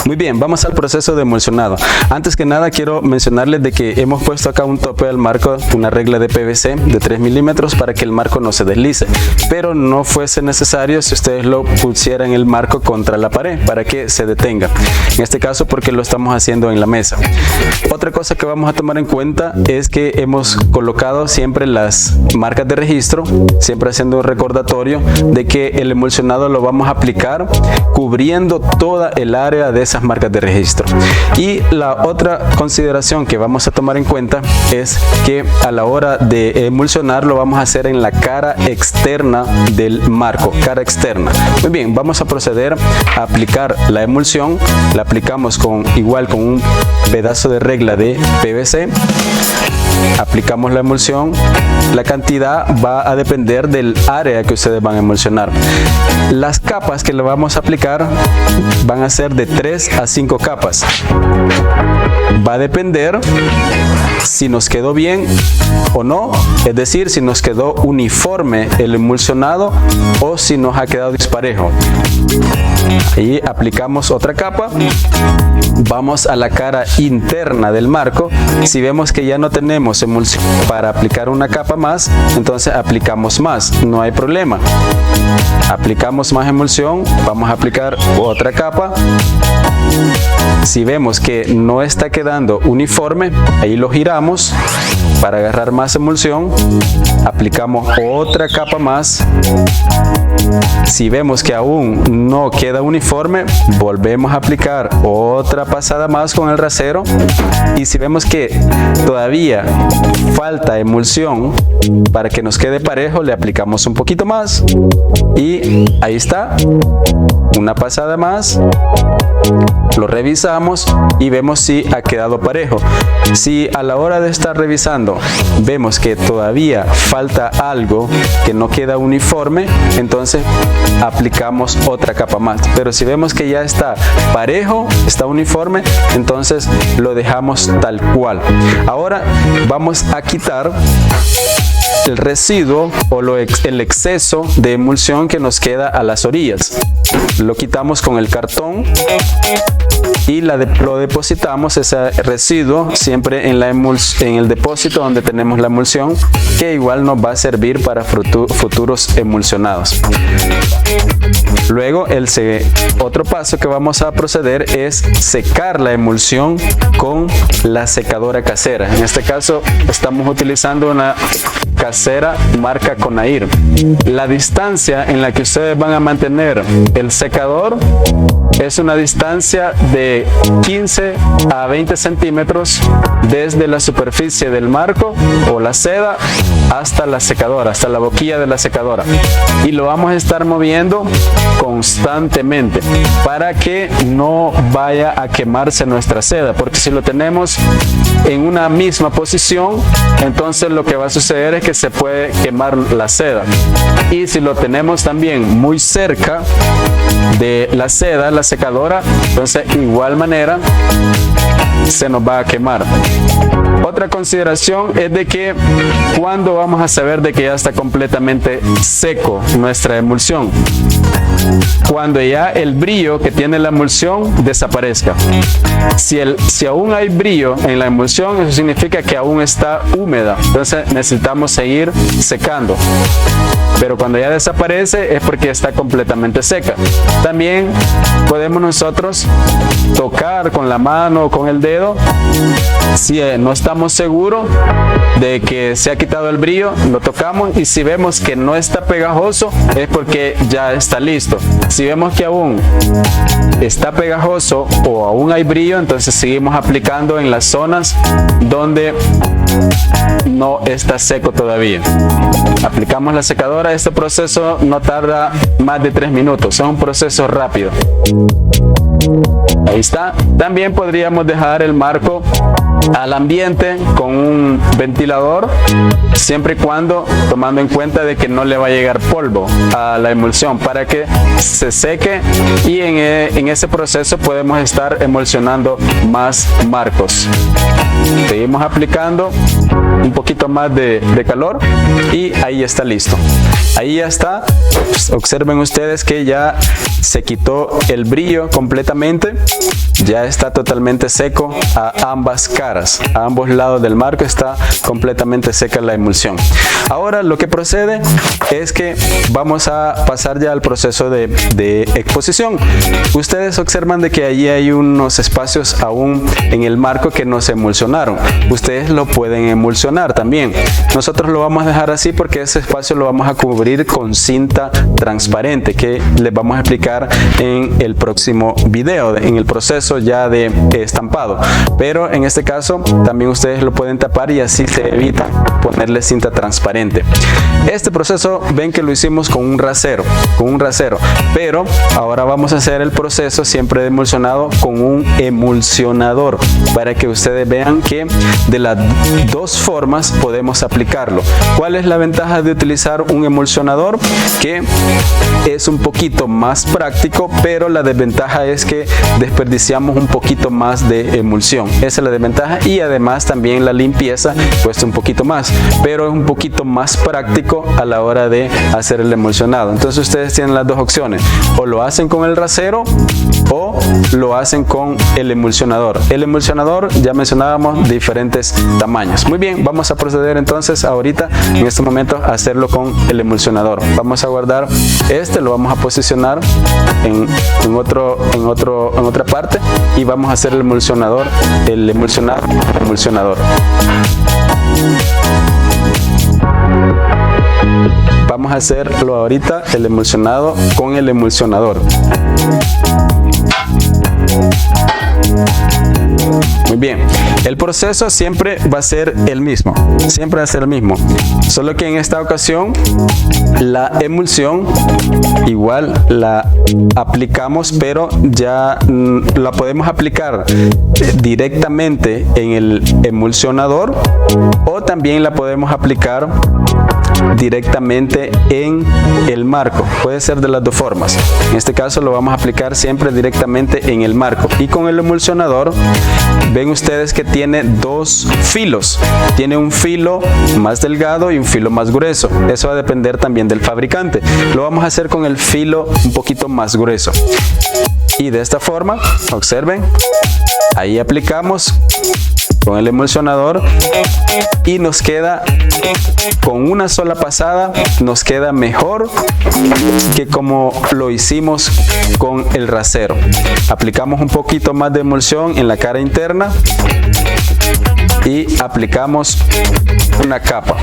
Muy bien, vamos al proceso de emulsionado. Antes que nada quiero mencionarles de que hemos puesto acá un tope al marco, una regla de PVC de 3 milímetros para que el marco no se deslice, pero no fuese necesario si ustedes lo pusieran el marco contra la pared para que se detenga. En este caso porque lo estamos haciendo en la mesa. Otra cosa que vamos a tomar en cuenta es que hemos colocado siempre las marcas de registro, siempre haciendo un recordatorio de que el emulsionado lo vamos a aplicar cubriendo toda el área de esas marcas de registro. Y la otra consideración que vamos a tomar en cuenta es que a la hora de emulsionar lo vamos a hacer en la cara externa del marco, cara externa. Muy bien, vamos a proceder a aplicar la emulsión. La aplicamos con un pedazo de regla de PVC. Aplicamos la emulsión. La cantidad va a depender del área que ustedes van a emulsionar. Las capas que le vamos a aplicar van a ser de 3 a 5 capas. Va a depender si nos quedó bien o no, es decir, si nos quedó uniforme el emulsionado o si nos ha quedado disparejo. Y aplicamos otra capa. Vamos a la cara interna del marco. Si vemos que ya no tenemos emulsión para aplicar una capa más, entonces aplicamos más, no hay problema. Aplicamos más emulsión, vamos a aplicar otra capa. Si vemos que no está quedando uniforme, ahí lo giramos para agarrar más emulsión. Aplicamos otra capa más. Si vemos que aún no queda uniforme, volvemos a aplicar otra pasada más con el rasero. Y si vemos que todavía falta emulsión para que nos quede parejo, le aplicamos un poquito más. Y ahí está, una pasada más. Lo revisamos y vemos si ha quedado parejo. Si a la hora de estar revisando vemos que todavía falta algo, que no queda uniforme, entonces aplicamos otra capa más. Pero si vemos que ya está parejo, está uniforme, entonces lo dejamos tal cual. Ahora vamos a quitar el residuo o el exceso de emulsión que nos queda a las orillas. Lo quitamos con el cartón y lo depositamos, ese residuo, siempre en el depósito donde tenemos la emulsión, que igual nos va a servir para futuros emulsionados. Luego otro paso que vamos a proceder es secar la emulsión con la secadora casera. En este caso estamos utilizando una casera marca Conair. La distancia en la que ustedes van a mantener el secador es una distancia de 15 a 20 centímetros desde la superficie del marco o la seda hasta la secadora, hasta la boquilla de la secadora. Y lo vamos a estar moviendo constantemente para que no vaya a quemarse nuestra seda, porque si lo tenemos en una misma posición, entonces lo que va a suceder es que se puede quemar la seda. Y si lo tenemos también muy cerca de la seda, la secadora, entonces igual manera se nos va a quemar. Otra consideración es de que cuando vamos a saber de que ya está completamente seco nuestra emulsión, cuando ya el brillo que tiene la emulsión desaparezca. Si aún hay brillo en la emulsión, eso significa que aún está húmeda, entonces necesitamos seguir secando. Pero cuando ya desaparece es porque está completamente seca. También podemos nosotros tocar con la mano o con el dedo. Si no estamos seguros de que se ha quitado el brillo, lo tocamos, y si vemos que no está pegajoso es porque ya está listo. Si vemos que aún está pegajoso o aún hay brillo, entonces seguimos aplicando en las zonas donde no está seco todavía. Aplicamos la secadora. Este proceso no tarda más de 3 minutos, es un proceso rápido. Ahí está. También podríamos dejar el marco al ambiente con un ventilador, siempre y cuando tomando en cuenta de que no le va a llegar polvo a la emulsión, para que se seque, y en ese proceso podemos estar emulsionando más marcos. Seguimos aplicando un poquito más de calor y ahí está listo. Ahí ya está. Pues observen ustedes que ya se quitó el brillo completamente. Ya está totalmente seco a ambas caras, a ambos lados del marco está completamente seca la emulsión. Ahora lo que procede es que vamos a pasar ya al proceso de exposición. Ustedes observan de que allí hay unos espacios aún en el marco que no se emulsionaron. Ustedes lo pueden emulsionar también. Nosotros lo vamos a dejar así porque ese espacio lo vamos a cubrir con cinta transparente que les vamos a explicar en el próximo video, en el proceso ya de estampado. Pero en este caso también ustedes lo pueden tapar y así se evita ponerle cinta transparente. Este proceso ven que lo hicimos con un rasero, pero ahora vamos a hacer el proceso siempre de emulsionado con un emulsionador para que ustedes vean que de las dos formas podemos aplicarlo. ¿Cuál es la ventaja de utilizar un emulsionador? Que es un poquito más práctico, pero la desventaja es que desperdiciamos un poquito más de emulsión. Esa es la desventaja, y además también la limpieza cuesta un poquito más, pero es un poquito más práctico a la hora de hacer el emulsionado. Entonces ustedes tienen las dos opciones: o lo hacen con el rasero o lo hacen con el emulsionador. El emulsionador ya mencionábamos diferentes tamaños. Muy bien, vamos a proceder entonces ahorita en este momento a hacerlo con el emulsionador. Vamos a guardar este, lo vamos a posicionar en otra parte y vamos a hacer el emulsionador, el emulsionador. Vamos a hacerlo ahorita el emulsionado con el emulsionador. Muy bien, el proceso siempre va a ser el mismo, solo que en esta ocasión la emulsión igual la aplicamos, pero ya la podemos aplicar directamente en el emulsionador o también la podemos aplicar directamente en el marco. Puede ser de las dos formas. En este caso lo vamos a aplicar siempre directamente en el marco, y con el emulsionador ven ustedes que tiene dos filos. Tiene un filo más delgado y un filo más grueso. Eso va a depender también del fabricante. Lo vamos a hacer con el filo un poquito más grueso, y de esta forma, observen, ahí aplicamos con el emulsionador y nos queda con una sola pasada, nos queda mejor que como lo hicimos con el rasero. Aplicamos un poquito más de emulsión en la cara interna y aplicamos una capa.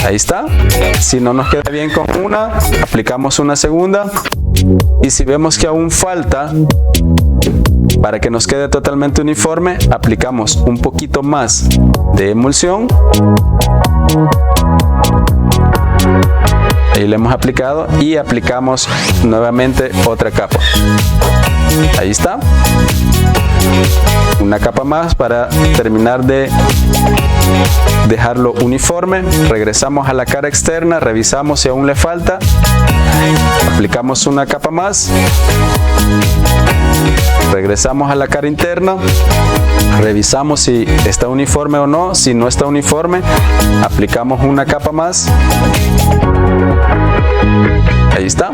Ahí está. Si no nos queda bien con una, aplicamos una segunda, y si vemos que aún falta para que nos quede totalmente uniforme, aplicamos un poquito más de emulsión. Ahí le hemos aplicado y aplicamos nuevamente otra capa. Ahí está. Una capa más para terminar de dejarlo uniforme. Regresamos a la cara externa, revisamos si aún le falta, aplicamos una capa más, regresamos a la cara interna, revisamos si está uniforme o no. Si no está uniforme, aplicamos una capa más. Ahí está.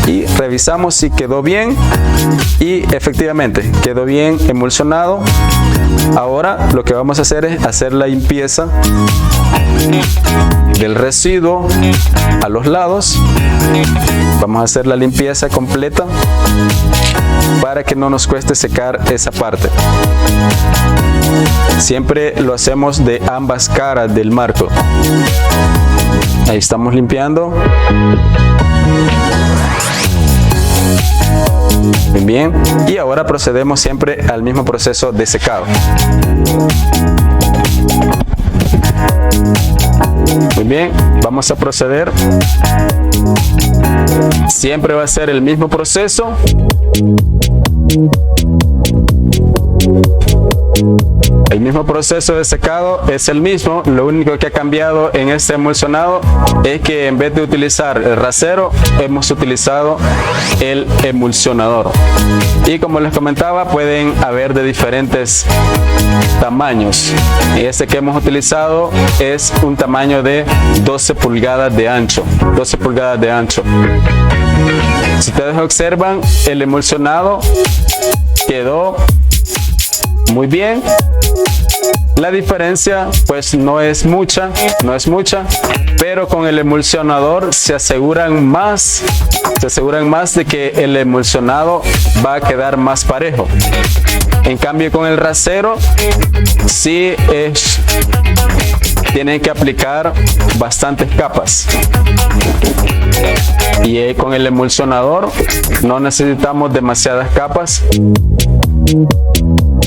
Y revisamos si quedó bien, y efectivamente quedó bien emulsionado. Ahora lo que vamos a hacer es hacer la limpieza del residuo a los lados. Vamos a hacer la limpieza completa para que no nos cueste secar esa parte. Siempre lo hacemos de ambas caras del marco. Ahí estamos limpiando. Muy bien, y ahora procedemos siempre al mismo proceso de secado. Muy bien, vamos a proceder. Siempre va a ser el mismo proceso. Ahí El mismo proceso de secado es el mismo, lo único que ha cambiado en este emulsionado es que en vez de utilizar el rasero, hemos utilizado el emulsionador. Y como les comentaba, pueden haber de diferentes tamaños. Este que hemos utilizado es un tamaño de 12 pulgadas de ancho. 12 pulgadas de ancho. Si ustedes observan, el emulsionado quedó muy bien. La diferencia pues no es mucha, pero con el emulsionador se aseguran más de que el emulsionado va a quedar más parejo. En cambio, con el rasero sí tienen que aplicar bastantes capas. Y con el emulsionador no necesitamos demasiadas capas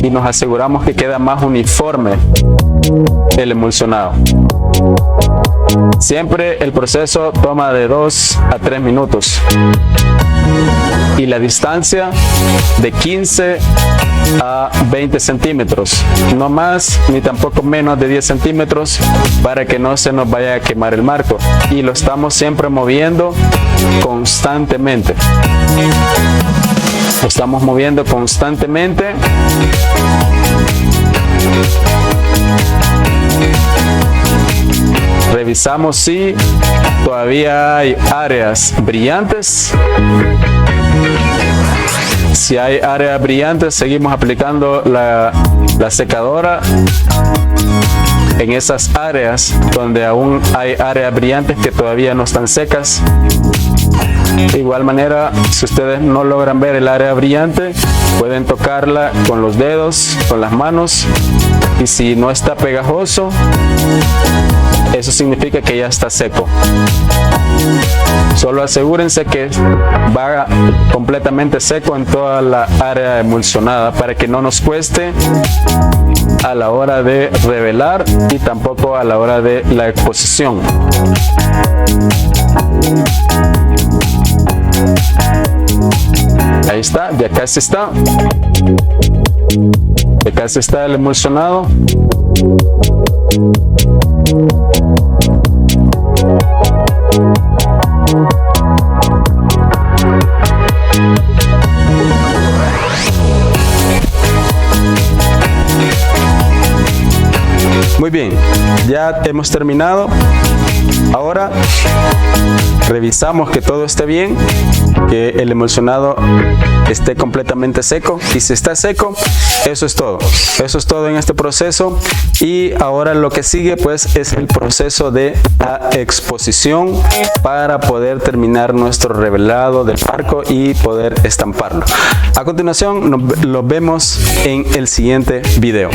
y nos aseguramos que queda más uniforme el emulsionado. Siempre el proceso toma de 2 a 3 minutos y la distancia de 15 a 20 centímetros, no más ni tampoco menos de 10 centímetros, para que no se nos vaya a quemar el marco, y lo estamos siempre moviendo constantemente. Lo estamos moviendo constantemente. Revisamos si todavía hay áreas brillantes. Si hay áreas brillantes, seguimos aplicando la secadora en esas áreas donde aún hay áreas brillantes que todavía no están secas. De igual manera, si ustedes no logran ver el área brillante, pueden tocarla con los dedos, con las manos, y si no está pegajoso, eso significa que ya está seco. Solo asegúrense que va completamente seco en toda la área emulsionada para que no nos cueste a la hora de revelar y tampoco a la hora de la exposición. Ahí está, ya casi está. Ya casi está el emulsionado. Muy bien, ya hemos terminado. Ahora revisamos que todo esté bien, que el emulsionado esté completamente seco, y si está seco, eso es todo. Eso es todo en este proceso. Y ahora lo que sigue pues es el proceso de la exposición para poder terminar nuestro revelado del marco y poder estamparlo. A continuación lo vemos en el siguiente video.